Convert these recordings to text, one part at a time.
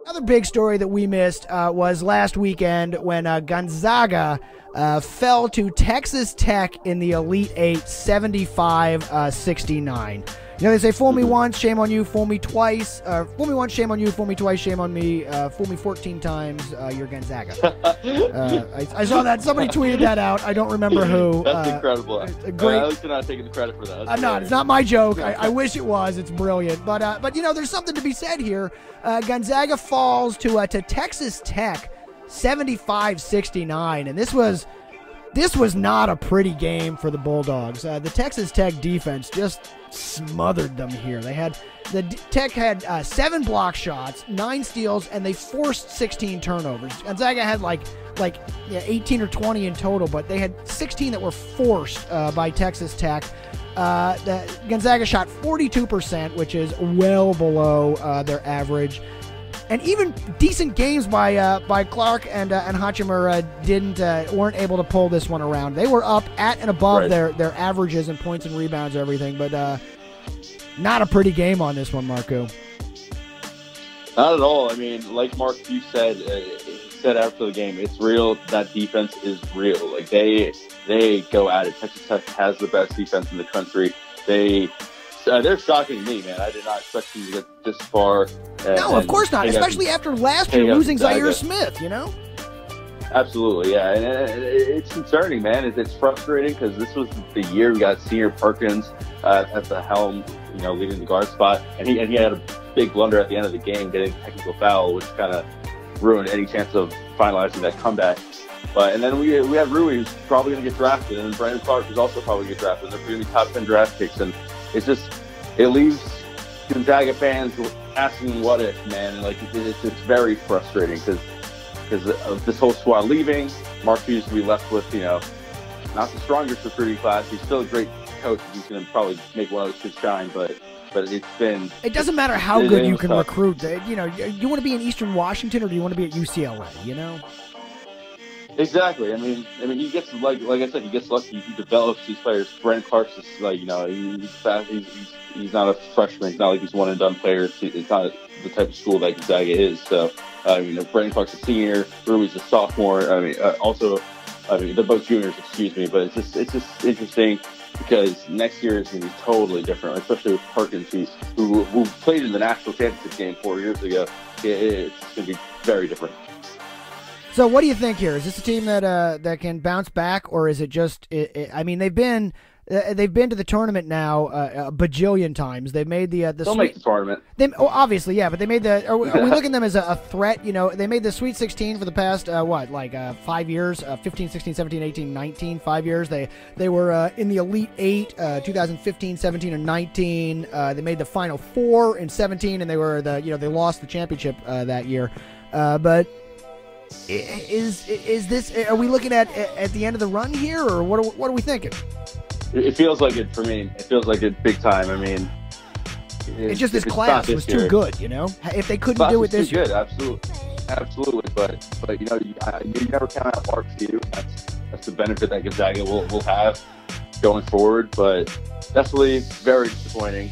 Another big story that we missed was last weekend when Gonzaga fell to Texas Tech in the Elite Eight, 75-69. You know, they say, fool me once, shame on you, fool me twice. Fool me once, shame on you, fool me twice, shame on me. Fool me 14 times, you're Gonzaga. I saw that. Somebody tweeted that out. I don't remember who. That's incredible. Great. At least you're not taking the credit for that. I'm not. It's not my joke. I wish it was. It's brilliant. But you know, there's something to be said here. Gonzaga falls to Texas Tech, 75-69, and this was not a pretty game for the Bulldogs. The Texas Tech defense just smothered them here. Tech had 7 block shots, 9 steals, and they forced 16 turnovers. Gonzaga had like 18 or 20 in total, but they had 16 that were forced by Texas Tech. Gonzaga shot 42%, which is well below their average. And even decent games by Clark and Hachimer weren't able to pull this one around. They were up at and above their averages and points and rebounds and everything, but not a pretty game on this one, Marco. Not at all. I mean, like Mark, you said, after the game, it's real. That defense is real. Like they go at it. Texas Tech has the best defense in the country. They're shocking me, man. I did not expect them to get this far. No, of course not. Especially after last year losing Zaire Smith, you know? Absolutely, yeah. And it's concerning, man. It's frustrating because this was the year we got Senior Perkins at the helm, you know, leading the guard spot. And he had a big blunder at the end of the game, getting a technical foul, which kind of ruined any chance of finalizing that comeback. And then we have Rui, who's probably going to get drafted, and Brandon Clark is also probably going to get drafted. They're going to be top 10 draft picks, and it leaves Gonzaga fans asking what if, man. Like it's very frustrating because of this whole squad leaving. Mark Hughes will be left with, you know, not the strongest recruiting class. He's still a great coach. He's going to probably make one of those kids shine, but it doesn't matter how good you can recruit. You know, you want to be in Eastern Washington or do you want to be at UCLA? You know. Exactly. I mean, he gets like I said, he gets lucky. He develops these players. Brandon Clark's just like, you know, he's fast. He's not a freshman. It's not like he's one and done player. It's not the type of school that Gonzaga is. So, Brandon Clark's a senior. Rui's a sophomore. They're both juniors. Excuse me, but it's just interesting because next year is going to be totally different, especially with Perkins, who played in the national championship game 4 years ago. It's going to be very different. So what do you think here? Is this a team that can bounce back, or is it just? I mean, they've been to the tournament now a bajillion times. They've made the They'll make the tournament. Obviously, yeah, but they made the. Are we looking at them as a threat? You know, they made the Sweet 16 for the past 5 years, 15, 16, 17, 18, 19, 5 years. They were in the Elite Eight, 2015, 17, and 19. They made the Final Four in 17, and they lost the championship that year, but. Is this? Are we looking at the end of the run here, or what are we thinking? It feels like it for me. It feels like it big time. I mean, it's just this class was too good, you know. If they couldn't do it this year, good, absolutely. But you know, you never count out Mark Few. That's the benefit that Gonzaga will have going forward. But definitely very disappointing.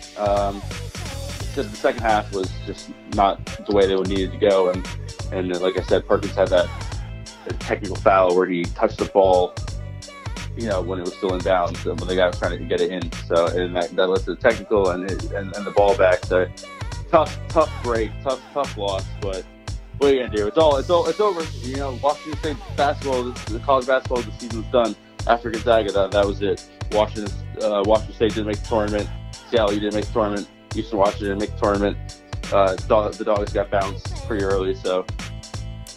Just the second half was just not the way they would needed to go, and like I said, Perkins had that technical foul where he touched the ball, you know, when it was still in bounds, when the guy was trying to get it in. So, and that led to the technical and the ball back. So, tough break, tough loss. But what are you gonna do? It's over. You know, Washington State basketball, the college basketball, the season's done. After Gonzaga, that was it. Washington State didn't make the tournament. Seattle didn't make the tournament. Eastern Washington didn't make the tournament. The Dogs got bounced pretty early, so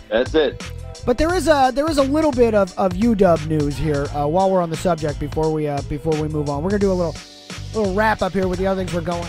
that's it. But there is a little bit of UW news here while we're on the subject before we move on. We're gonna do a little wrap up here with the other things we're going.